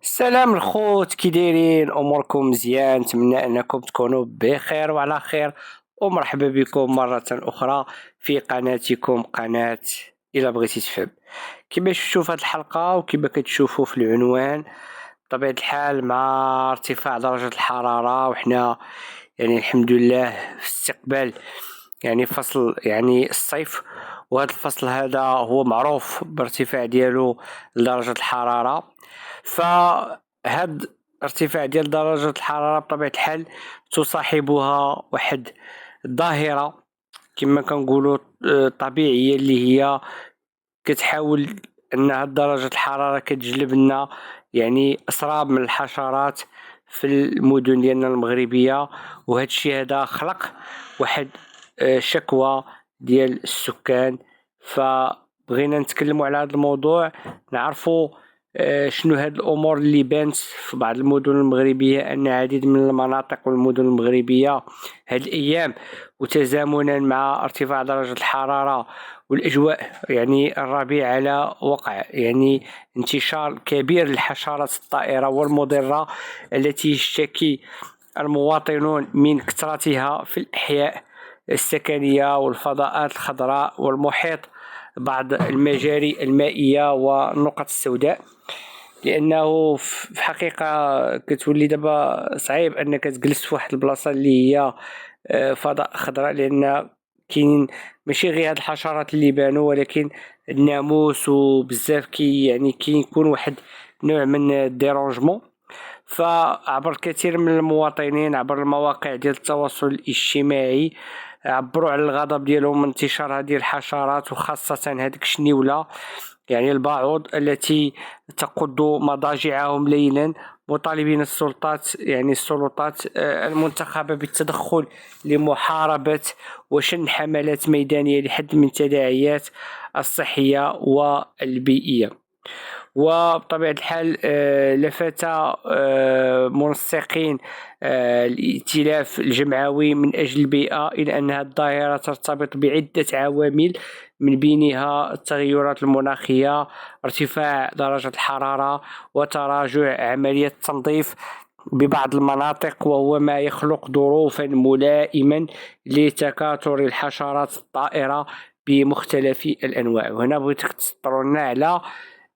السلام الخوت، كي دايرين؟ اموركم مزيان؟ نتمنى انكم تكونوا بخير وعلى خير، ومرحبا بكم مرة اخرى في قناتكم قناة الى بغيتي تفهم. كما شفتوا في هذه الحلقة وكما كتشوفوا في العنوان، بطبيعة الحال مع ارتفاع درجة الحرارة وحنا يعني الحمد لله في استقبال يعني فصل يعني الصيف، وهذا الفصل هذا هو معروف بارتفاع ديالو لدرجة الحرارة. فهاد ارتفاع ديال درجة الحرارة بطبيعة الحال تصاحبها واحد الظاهرة كما كنقولوا طبيعية، اللي هي كتحاول ان هاد درجة الحرارة كتجلب لنا يعني اسراب من الحشرات في المدن ديالنا المغربية، وهذا الشيء هذا خلق واحد شكوى ديال السكان. فبغينا نتكلموا على هذا الموضوع، نعرفوا شنو هاد الامور اللي بانت في بعض المدن المغربيه، ان عديد من المناطق والمدن المغربيه هاد الايام وتزامنا مع ارتفاع درجه الحراره والاجواء يعني الربيع على وقع يعني انتشار كبير للحشرات الطائره والمضره التي يشتكي المواطنون من كثرتها في الأحياء السكنية والفضاءات الخضراء والمحيط، بعض المجاري المائية والنقط السوداء. لأنه في حقيقة كتولي دابا صعيب أنك تجلس في واحد البلاصة اللي هي فضاء خضراء، لأن كاين ماشي غير هاد الحشرات اللي بانوا، ولكن الناموس وبزاف يعني كيكون واحد نوع من الديرونجمون. فعبر الكثير من المواطنين عبر المواقع ديال التواصل الاجتماعي عبروا على الغضب ديالهم من انتشار هذه الحشرات، وخاصة هذيك الشنيولة يعني الباعوض التي تقض مضاجعهم ليلا، مطالبين السلطات المنتخبة بالتدخل لمحاربة وشن حملات ميدانية لحد من التداعيات الصحية والبيئية. وبطبيعة الحال لفت منسقين الائتلاف الجمعوي من أجل البيئة إلى أن هذه الظاهرة ترتبط بعدة عوامل، من بينها التغيرات المناخية، ارتفاع درجة الحرارة، وتراجع عملية التنظيف ببعض المناطق، وهو ما يخلق ظروفا ملائما لتكاثر الحشرات الطائرة بمختلف الأنواع. وهنا بغيتك تسطرنا على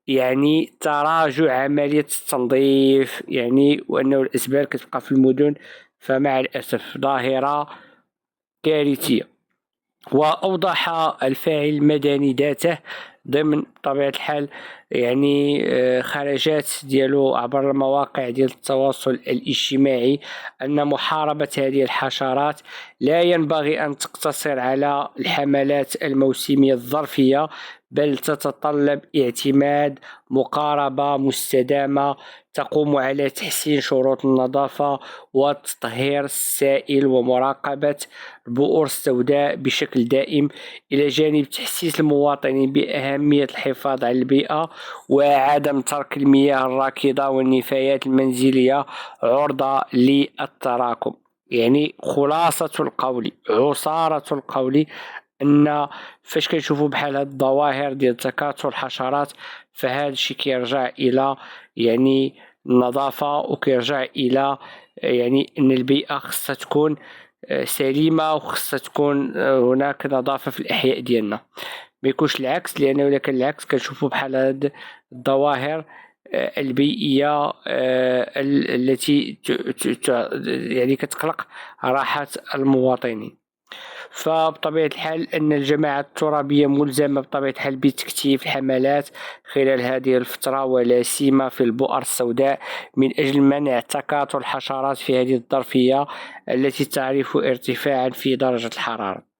يعني تراجع عملية التنظيف، يعني وأنه الأسباب كتبقى في المدن، فمع الأسف ظاهرة كارثية. وأوضح الفاعل المدني ذاته ضمن طبيعة الحال يعني خرجات ديالو عبر المواقع ديال التواصل الاجتماعي أن محاربة هذه الحشرات لا ينبغي أن تقتصر على الحملات الموسمية الظرفية، بل تتطلب اعتماد مقاربة مستدامة تقوم على تحسين شروط النظافة والتطهير السائل ومراقبة البؤور السوداء بشكل دائم، إلى جانب تحسيس المواطنين بأهمية الحفاظ على البيئة وعدم ترك المياه الراكدة والنفايات المنزلية عرضة للتراكم. يعني خلاصة القول، عصارة القول، ان فاش كنشوفوا بحال هاد الظواهر ديال تكاثر الحشرات، فهذا الشيء كيرجع الى يعني النظافة، وكيرجع الى يعني ان البيئة خصها تكون سليمة، وخصها تكون هناك نظافة في الأحياء ديالنا، ما يكونش العكس. لأنه إلا كان العكس كنشوفوا بحال هاد الظواهر البيئية التي يعني كتقلق راحة المواطنين. فبطبيعة الحال أن الجماعة الترابية ملزمة بطبيعة الحال بتكثيف الحملات خلال هذه الفترة، ولا سيما في البؤر السوداء، من أجل منع تكاثر الحشرات في هذه الظرفية التي تعرف ارتفاعا في درجة الحرارة.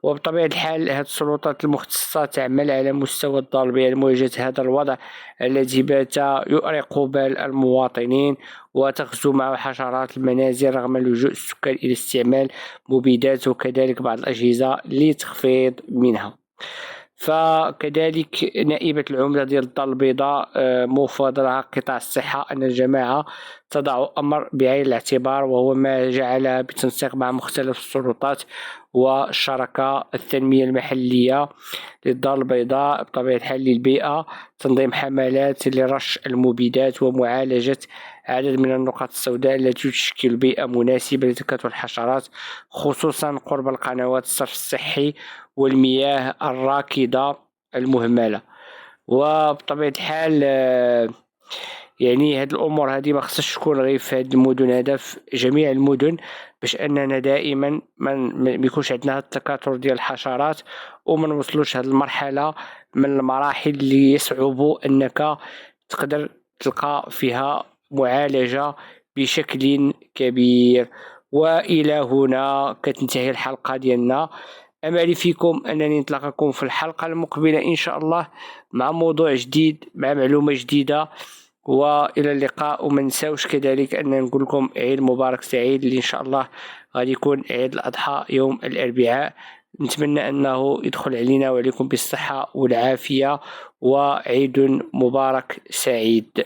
وبطبيعة الحال هذه السلطات المختصة تعمل على مستوى الضربي لمواجهة هذا الوضع الذي بات يؤرق بال المواطنين، وتغزو مع حشرات المنازل رغم لجوء السكان إلى استعمال مبيدات وكذلك بعض الأجهزة لتخفيض منها. فكذلك نائبة العمدة ديال الدار البيضاء موفى لها قطاع الصحة أن الجماعة تضع أمر بعين الاعتبار، وهو ما جعلها بالتنسيق مع مختلف السلطات والشركة التنمية المحلية للدار البيضاء بطبيعة الحال للبيئة، تنظيم حملات لرش المبيدات ومعالجة عدد من النقاط السوداء التي تشكل بيئة مناسبة لتكاثر الحشرات، خصوصا قرب القنوات الصرف الصحي والمياه الراكدة المهملة. وبطبيعة الحال يعني هاد الأمور هادي ما خصهاش تكون غير في هاد المدن، هذا في جميع المدن، باش أننا دائما ما يكونش عندنا هاد التكاثر ديال الحشرات، وما نوصلوش هاد المرحلة من المراحل اللي يصعب أنك تقدر تلقى فيها معالجة بشكل كبير. وإلى هنا كتنتهي الحلقة ديالنا. أملي فيكم أنني نتلاقاكم في الحلقة المقبلة إن شاء الله مع موضوع جديد، مع معلومة جديدة، وإلى اللقاء. وما نساوش كذلك أن نقول لكم عيد مبارك سعيد، اللي إن شاء الله غادي يكون عيد الأضحى يوم الأربعاء. نتمنى أنه يدخل علينا وعليكم بالصحة والعافية، وعيد مبارك سعيد.